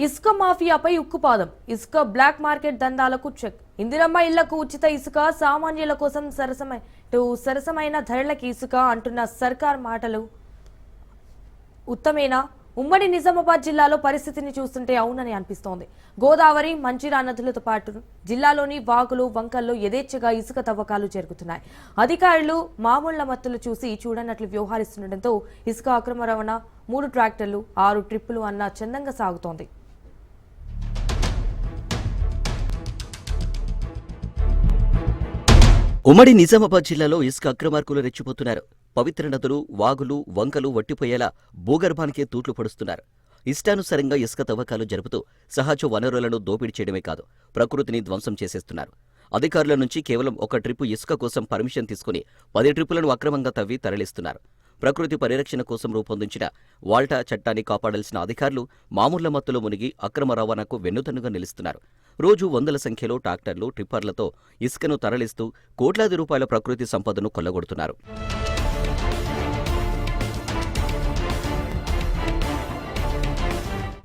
ఇసుక మాఫియాపై ఉక్కుపాదం. ఇసుక బ్లాక్ మార్కెట్ దందాలకు చెక్. ఇందిరమ్మ ఇళ్లకు ఉచిత ఇసుక, సామాన్యుల కోసం సరసమైన ధరలకి ఇసుక అంటున్న సర్కార్ మాటలు ఉత్తమేనా? ఉమ్మడి నిజామాబాద్ జిల్లాలో పరిస్థితిని చూస్తుంటే అవునని అనిపిస్తోంది. గోదావరి, మంచిరా నదులతో పాటు జిల్లాలోని వాగులు, వంకల్లో యథేచ్ఛగా ఇసుక తవ్వకాలు జరుగుతున్నాయి. అధికారులు మామూళ్ల మత్తులు చూసి చూడనట్లు వ్యవహరిస్తుండటంతో ఇసుక అక్రమ రవాణా 3 ట్రాక్టర్లు 6 ట్రిప్పులు అన్న చందంగా సాగుతోంది. ఉమ్మడి నిజామాబాద్ జిల్లాలో ఇసుక అక్రమార్కులు రెచ్చిపోతున్నారు. పవిత్ర నదులు, వాగులు, వంకలు వట్టిపోయేలా భూగర్భానికే తూట్లు పడుస్తున్నారు. ఇష్టానుసారంగా ఇసుక తవ్వకాలు జరుపుతూ సహజ వనరులను దోపిడీ చేయడమే కాదు, ప్రకృతిని ధ్వంసం చేసేస్తున్నారు. అధికారుల నుంచి కేవలం 1 ట్రిప్పు ఇసుక కోసం పర్మిషన్ తీసుకుని 10 ట్రిప్పులను అక్రమంగా తవ్వి తరలిస్తున్నారు. ప్రకృతి పరిరక్షణ కోసం రూపొందించిన వాల్టా చట్టాన్ని కాపాడాల్సిన అధికారులు మామూళ్ల మత్తులో మునిగి అక్రమ రవాణాకు వెన్నుదన్నుగా నిలుస్తున్నారు. రోజు వందల సంఖ్యలో ట్రాక్టర్లు, ట్రిప్పర్లతో ఇసుకను తరలిస్తూ కోట్లాది రూపాయల ప్రకృతి సంపదను కొల్లగొడుతున్నారు.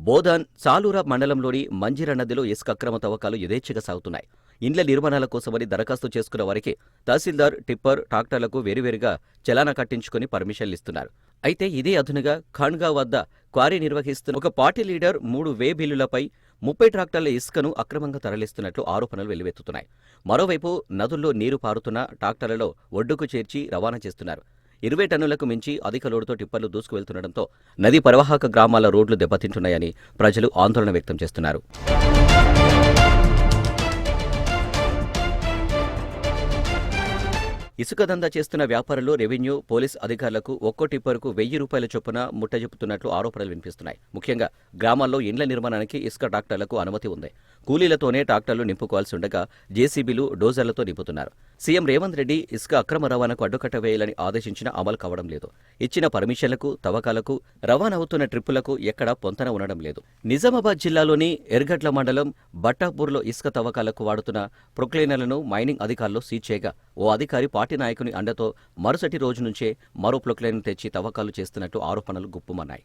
బోధాన్, సాలూరా మండలంలోని మంజిరా నదిలో ఇసుక అక్రమ తవ్వకాలు యథేచ్ఛగా సాగుతున్నాయి. ఇండ్ల నిర్మాణాల కోసమని దరఖాస్తు చేసుకున్న వారికి తహసీల్దార్, టిప్పర్, ట్రాక్టర్లకు వేరువేరుగా చలానా కట్టించుకుని పర్మిషన్లు ఇస్తున్నారు. అయితే ఇదే అదునుగా ఖాన్గా వద్ద క్వారీ నిర్వహిస్తున్న ఒక పార్టీ లీడర్ 3 వే బిల్లులపై 30 ట్రాక్టర్ల ఇసుకను అక్రమంగా తరలిస్తున్నట్లు ఆరోపణలు వెల్లువెత్తుతున్నాయి. మరోవైపు నదుల్లో నీరు పారుతున్న ట్రాక్టర్లలో ఒడ్డుకు చేర్చి రవాణా చేస్తున్నారు. 20 టన్నులకు మించి అధిక లోడుతో టిప్పర్లు దూసుకువెళ్తుండటంతో నదీ పరివాహక గ్రామాల రోడ్లు దెబ్బతింటున్నాయని ప్రజలు ఆందోళన వ్యక్తం చేస్తున్నారు. ఇసుక దందా చేస్తున్న వ్యాపారులు, రెవెన్యూ, పోలీస్ అధికారులకు ఒక్కో టిప్పర్కు 1000 రూపాయల చొప్పున ముట్టజెప్పుతున్నట్లు ఆరోపణలు వినిపిస్తున్నాయి. ముఖ్యంగా గ్రామాల్లో ఇండ్ల నిర్మాణానికి ఇసుక ట్రాక్టర్లకు అనుమతి ఉంది. కూలీలతోనే ట్రాక్టర్లు నింపుకోవాల్సి ఉండగా జేసీబీలు, డోజర్లతో నింపుతున్నారు. సీఎం రేవంత్ రెడ్డి ఇసుక అక్రమ రవాణాకు అడ్డుకట్ట వేయాలని ఆదేశించినా అమలు కావడం లేదు. ఇచ్చిన పర్మిషన్లకు, తవ్వకాలకు, రవాణా అవుతున్న ట్రిప్పులకు ఎక్కడా పొంతన ఉండడం లేదు. నిజామాబాద్ జిల్లాలోని ఎర్గడ్ల మండలం బట్టాపూర్లో ఇసుక తవ్వకాలకు వాడుతున్న ప్రొక్లైనర్లను మైనింగ్ అధికారులు సీజ్ చేయగా ఓ అధికారి పార్టీ నాయకుని అండతో మరుసటి రోజు నుంచే మరో ప్రొక్లైన్ తెచ్చి తవ్వకాలు చేస్తున్నట్టు ఆరోపణలు గుప్పుమన్నాయి.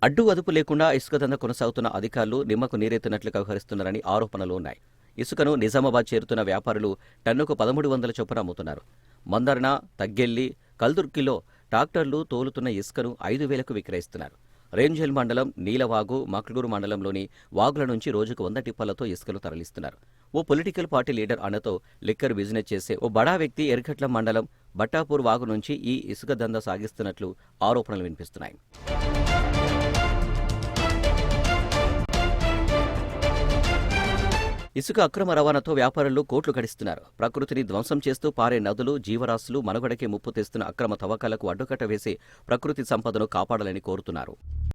అడ్డు అదుపు లేకుండా ఇసుక దందా కొనసాగుతున్న అధికారులు నిమ్మకు నీరెత్తినట్లు వ్యవహరిస్తున్నారని ఆరోపణలు ఉన్నాయి. ఇసుకను నిజామాబాద్ చేరుతున్న వ్యాపారులు టన్నుకు 1300 చొప్పున అమ్ముతున్నారు. మందర్న, తగ్గెల్లి, కల్దుర్కిలో ట్రాక్టర్లు తోలుతున్న ఇసుకను 5000కు విక్రయిస్తున్నారు. రేంజల్ మండలం, నీలవాగు, మక్లూరు మండలంలోని వాగుల నుంచి రోజుకు 100 టిప్పర్లతో ఇసుకను తరలిస్తున్నారు. ఓ పొలిటికల్ పార్టీ లీడర్ అండతో లిక్కర్ బిజినెస్ చేసే ఓ బడా వ్యక్తి ఎర్గట్ల మండలం బట్టాపూర్ వాగు నుంచి ఈ ఇసుక దందా సాగిస్తున్నట్లు ఆరోపణలు వినిపిస్తున్నాయి. ఇసుక అక్రమ రవాణాతో వ్యాపారులు కోట్లు గడిస్తున్నారు. ప్రకృతిని ధ్వంసం చేస్తూ పారే నదులు, జీవరాశులు మనుగడకే ముప్పు తెస్తున్న అక్రమ తవ్వకాలకు అడ్డుకట్ట వేసి ప్రకృతి సంపదను కాపాడాలని కోరుతున్నారు.